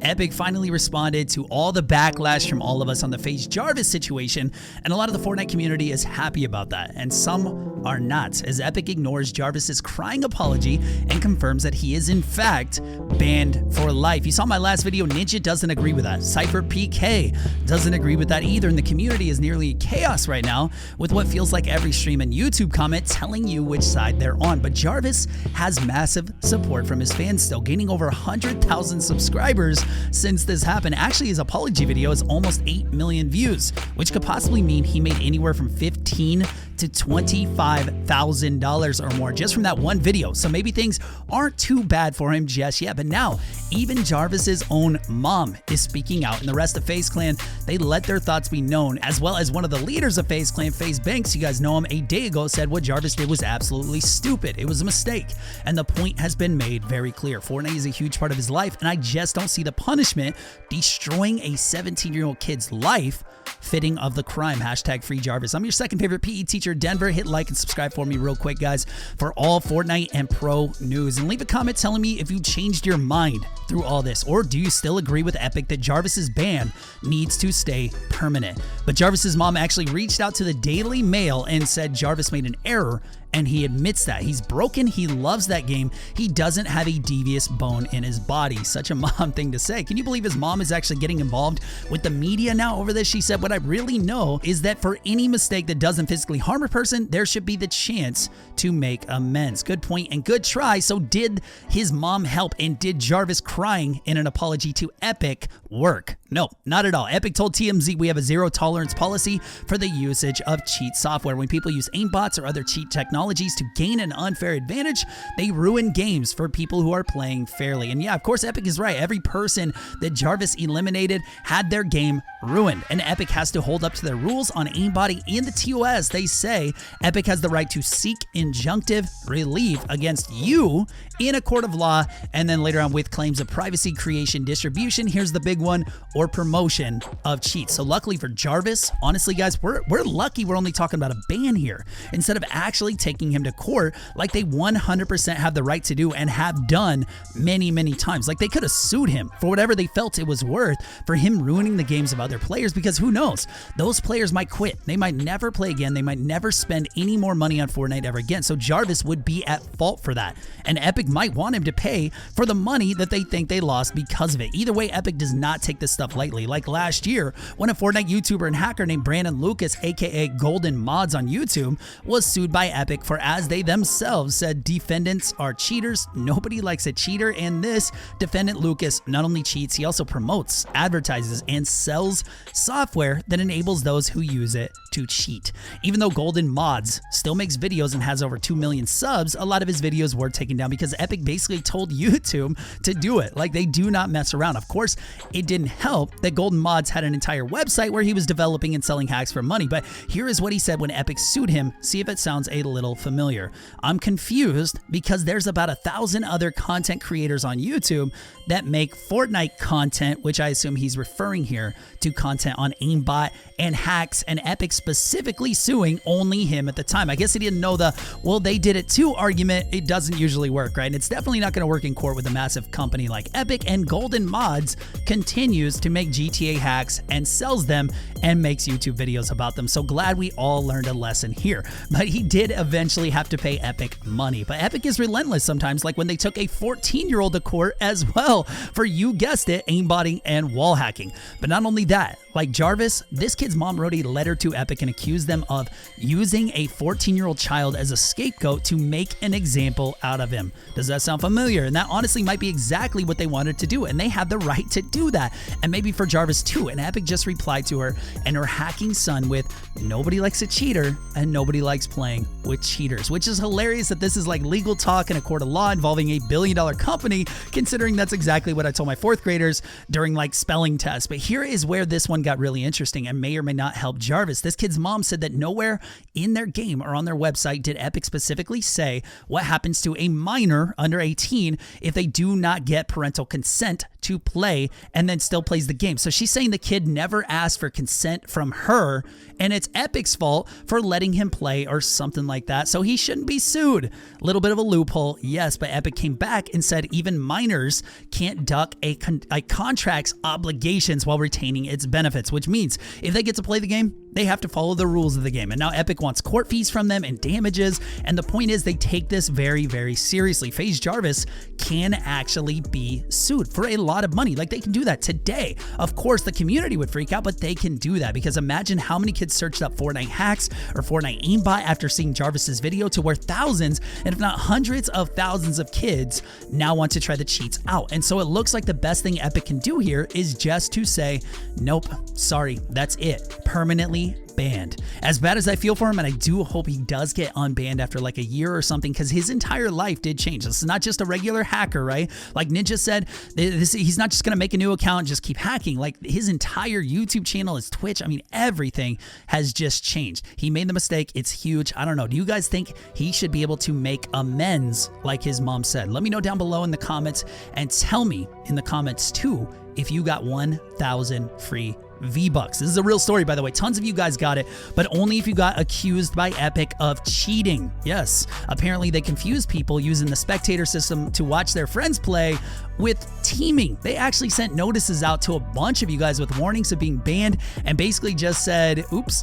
Epic finally responded to all the backlash from all of us on the FaZe Jarvis situation, and a lot of the Fortnite community is happy about that, and some are not, as Epic ignores Jarvis's crying apology and confirms that he is in fact banned for life. You saw my last video, Ninja doesn't agree with that. Cypher PK doesn't agree with that either, and the community is nearly chaos right now with what feels like every stream and YouTube comment telling you which side they're on. But Jarvis has massive support from his fans still, gaining over 100,000 subscribers since this happened. Actually, his apology video has almost 8 million views, which could possibly mean he made anywhere from $15,000 to $25,000 or more just from that one video. So maybe things aren't too bad for him just yet. But now, even Jarvis's own mom is speaking out, and the rest of FaZe Clan, they let their thoughts be known, as well as one of the leaders of FaZe Clan, FaZe Banks, you guys know him, a day ago said what Jarvis did was absolutely stupid. It was a mistake, and the point has been made very clear. Fortnite is a huge part of his life, and I just don't see the punishment destroying a 17-year-old kid's life fitting of the crime. Hashtag free Jarvis. I'm your second favorite PE teacher, Denver. Hit like and subscribe for me real quick, guys, for all Fortnite and pro news. And leave a comment telling me if you changed your mind through all this, or do you still agree with Epic that Jarvis's ban needs to stay permanent? But Jarvis's mom actually reached out to the Daily Mail and said Jarvis made an error, and he admits that. He's broken. He loves that game. He doesn't have a devious bone in his body. Such a mom thing to say. Can you believe his mom is actually getting involved with the media now over this? She said, what I really know is that for any mistake that doesn't physically harm a person, there should be the chance to make amends. Good point and good try. So did his mom help, and did Jarvis crying in an apology to Epic work? No, not at all. Epic told TMZ we have a zero tolerance policy for the usage of cheat software. When people use aimbots or other cheat technologies to gain an unfair advantage, they ruin games for people who are playing fairly. And yeah, of course, Epic is right. Every person that Jarvis eliminated had their game ruined, and Epic has to hold up to their rules on aimbotting and the TOS. They say Epic has the right to seek injunctive relief against you in a court of law, and then later on with claims of privacy, creation, distribution, here's the big one, or promotion of cheats. So luckily for Jarvis, honestly guys, we're lucky we're only talking about a ban here instead of actually taking him to court like they 100% have the right to do and have done many times. Like they could have sued him for whatever they felt it was worth for him ruining the games of other players, because who knows, those players might quit. They might never play again. They might never spend any more money on Fortnite ever again. So Jarvis would be at fault for that, and Epic might want him to pay for the money that they think they lost because of it. Either way, Epic does not take this stuff lightly. Like last year when a Fortnite YouTuber and hacker named Brandon Lucas, aka Golden Mods on YouTube, was sued by Epic for, as they themselves said, defendants are cheaters. Nobody likes a cheater, and this defendant Lucas not only cheats, he also promotes, advertises, and sells software that enables those who use it to cheat. Even though Golden Mods still makes videos and has over 2 million subs, a lot of his videos were taken down because Epic basically told YouTube to do it. Like, they do not mess around. Of course, it didn't help that Golden Mods had an entire website where he was developing and selling hacks for money, but here is what he said when Epic sued him. See if it sounds a little familiar. I'm confused because there's about 1,000 other content creators on YouTube that make Fortnite content, which I assume he's referring here to content on aimbot and hacks, and Epic specifically suing only him at the time. I guess he didn't know the, well, they did it too argument. It doesn't usually work, right? And it's definitely not going to work in court with a massive company like Epic, and Golden Mods continues to make GTA hacks and sells them and makes YouTube videos about them. So glad we all learned a lesson here. But he did eventually have to pay Epic money. But Epic is relentless sometimes, like when they took a 14-year-old to court as well for, you guessed it, aimbotting and wall hacking. But not only that, like Jarvis, this kid's mom wrote a letter to Epic and accused them of using a 14-year-old child as a scapegoat to make an example out of him. Does that sound familiar? And that honestly might be exactly what they wanted to do, and they have the right to do that. And maybe for Jarvis too. And Epic just replied to her and her hacking son with, nobody likes a cheater and nobody likes playing with cheaters, which is hilarious that this is like legal talk in a court of law involving a billion-dollar company, considering that's exactly what I told my fourth graders during like spelling tests. But here is where this one got really interesting and may or may not help Jarvis. This kid's mom said that nowhere in their game or on their website did Epic specifically say what happens to a minor under 18 if they do not get parental consent to play and then still plays the game. So she's saying the kid never asked for consent from her, and it's Epic's fault for letting him play or something like that. that, so he shouldn't be sued. A little bit of a loophole, yes, but Epic came back and said even minors can't duck a contract's obligations while retaining its benefits, which means if they get to play the game, they have to follow the rules of the game. And now Epic wants court fees from them and damages. And the point is they take this very, very seriously. FaZe Jarvis can actually be sued for a lot of money. Like, they can do that today. Of course, the community would freak out, but they can do that because imagine how many kids searched up Fortnite hacks or Fortnite aimbot after seeing Jarvis's video, to where thousands, and if not hundreds of thousands of kids now want to try the cheats out. And so it looks like the best thing Epic can do here is just to say, nope, sorry, that's it. Permanently banned. As bad as I feel for him, and I do hope he does get unbanned after like a year or something, because his entire life did change. This is not just a regular hacker, right? Like Ninja said, he's not just going to make a new account and just keep hacking. Like, his entire YouTube channel, his Twitch, I mean, everything has just changed. He made the mistake. It's huge. I don't know. Do you guys think he should be able to make amends like his mom said? Let me know down below in the comments, and tell me in the comments too if you got 1,000 free V-Bucks. This is a real story, by the way. Tons of you guys got it, but only if you got accused by Epic of cheating. Yes, apparently they confused people using the spectator system to watch their friends play with teaming. They actually sent notices out to a bunch of you guys with warnings of being banned, and basically just said, oops,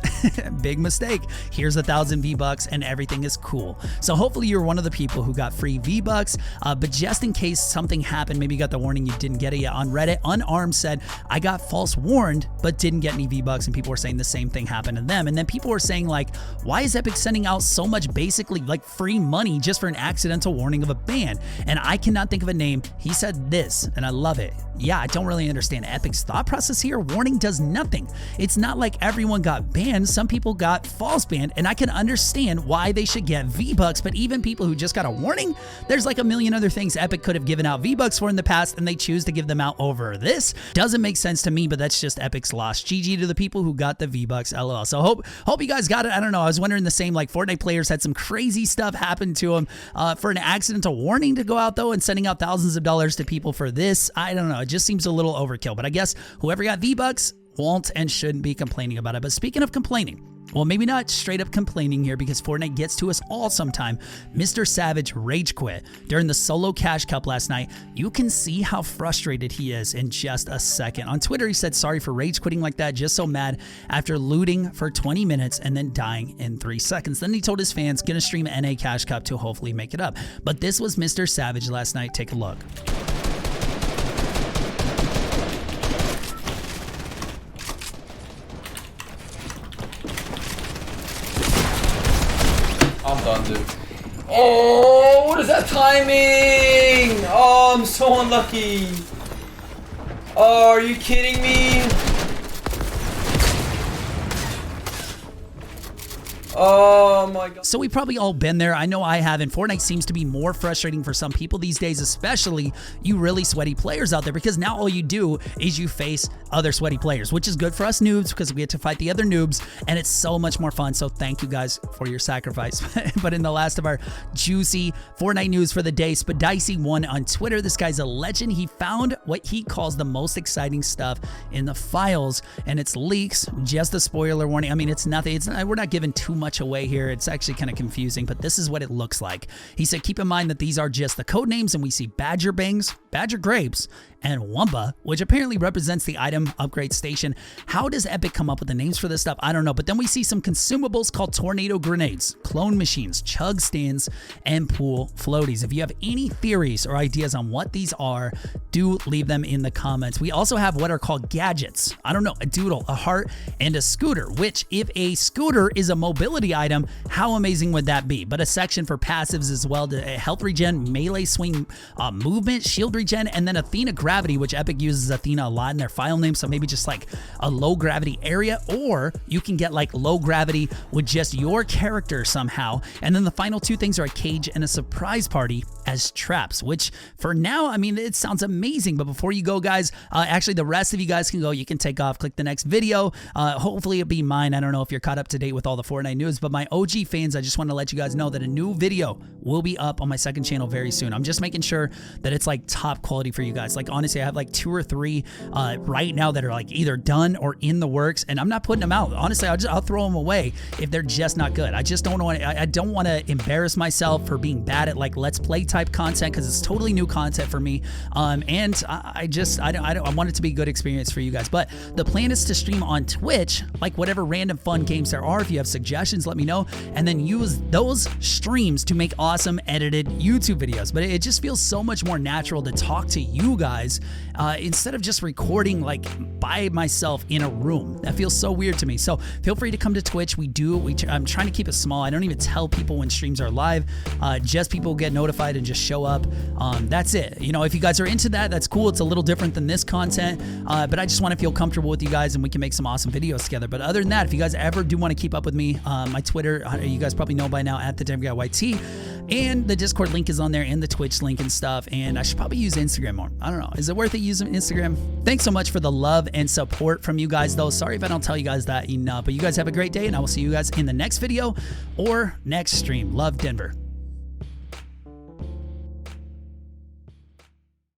big mistake. Here's 1,000 V-Bucks and everything is cool. So hopefully you're one of the people who got free V-Bucks, but just in case something happened, maybe you got the warning, you didn't get it yet. On Reddit, Unarmed said, I got false warned, but didn't get any V-Bucks, and people were saying the same thing happened to them. And then people were saying, like, why is Epic sending out so much basically like free money just for an accidental warning of a ban? And I cannot think of a name. He said this, and I love it. Yeah, I don't really understand Epic's thought process here. Warning does nothing. It's not like everyone got banned. Some people got false banned, and I can understand why they should get V-Bucks, but even people who just got a warning, there's like a million other things Epic could have given out V-Bucks for in the past, and they choose to give them out over this. Doesn't make sense to me, but that's just Epic's loss. GG to the people who got the V-Bucks, LOL. So hope you guys got it. I don't know. I was wondering the same, like Fortnite players had some crazy stuff happen to them for an accidental warning to go out though, and sending out thousands of dollars to people for this. I don't know. It just seems a little overkill, but I guess whoever got V-Bucks won't and shouldn't be complaining about it. But speaking of complaining, well, maybe not straight up complaining here, because Fortnite gets to us all sometime. Mr. Savage rage quit during the solo cash cup last night. You can see how frustrated he is in just a second. On Twitter, he said sorry for rage quitting like that, just so mad after looting for 20 minutes and then dying in 3 seconds. Then he told his fans, gonna stream NA cash cup to hopefully make it up. But this was Mr. Savage last night. Take a look. I'm done, dude. Oh, what is that timing? Oh, I'm so unlucky. Oh, are you kidding me? Oh my god. So we've probably all been there. I know I have, and Fortnite seems to be more frustrating for some people these days, especially you really sweaty players out there, because now all you do is you face other sweaty players, which is good for us noobs because we get to fight the other noobs, and it's so much more fun. So thank you guys for your sacrifice. But in the last of our juicy Fortnite news for the day, Spadicy1 on Twitter, this guy's a legend. He found what he calls the most exciting stuff in the files, and it's leaks. Just a spoiler warning. I mean, it's nothing. We're not giving too much away here. It's actually kind of confusing, but this is what it looks like. He said, keep in mind that these are just the code names, and we see Badger Bangs, Badger Grapes, and Wumba, which apparently represents the item upgrade station. How does Epic come up with the names for this stuff? I don't know. But then we see some consumables called tornado grenades, clone machines, chug stands, and pool floaties. If you have any theories or ideas on what these are, do leave them in the comments. We also have what are called gadgets. I don't know, a doodle, a heart, and a scooter, which if a scooter is a mobility item, how amazing would that be? But a section for passives as well, to health regen, melee swing, movement, shield regen, and then Athena gravity, which Epic uses Athena a lot in their file name, so maybe just like a low gravity area, or you can get like low gravity with just your character somehow. And then the final two things are a cage and a surprise party. as traps, which for now, I mean, it sounds amazing. But before you go, guys, actually, the rest of you guys can go. You can take off, click the next video. Hopefully, it'll be mine. I don't know if you're caught up to date with all the Fortnite news, but my OG fans, I just want to let you guys know that a new video will be up on my second channel very soon. I'm just making sure that it's like top quality for you guys. Like, honestly, I have like 2 or 3 right now that are like either done or in the works, and I'm not putting them out. Honestly, I'll throw them away if they're just not good. I just don't want I don't want to embarrass myself for being bad at like let's play type content, because it's totally new content for me. And I want it to be a good experience for you guys. But the plan is to stream on Twitch, like whatever random fun games there are. If you have suggestions, let me know, and then use those streams to make awesome edited YouTube videos. But it just feels so much more natural to talk to you guys instead of just recording like by myself in a room. That feels so weird to me. So feel free to come to Twitch. I'm trying to keep it small. I don't even tell people when streams are live. Just people get notified and just show up. That's it. You know, if you guys are into that, that's cool. It's a little different than this content, but I just want to feel comfortable with you guys and we can make some awesome videos together. But other than that, if you guys ever do want to keep up with me, my Twitter, you guys probably know by now, @thatdenverguyYT, and the Discord link is on there and the Twitch link and stuff. And I should probably use Instagram more. I don't know. Is it worth it using Instagram? Thanks so much for the love and support from you guys, though. Sorry if I don't tell you guys that enough, but you guys have a great day, and I will see you guys in the next video or next stream. Love, Denver.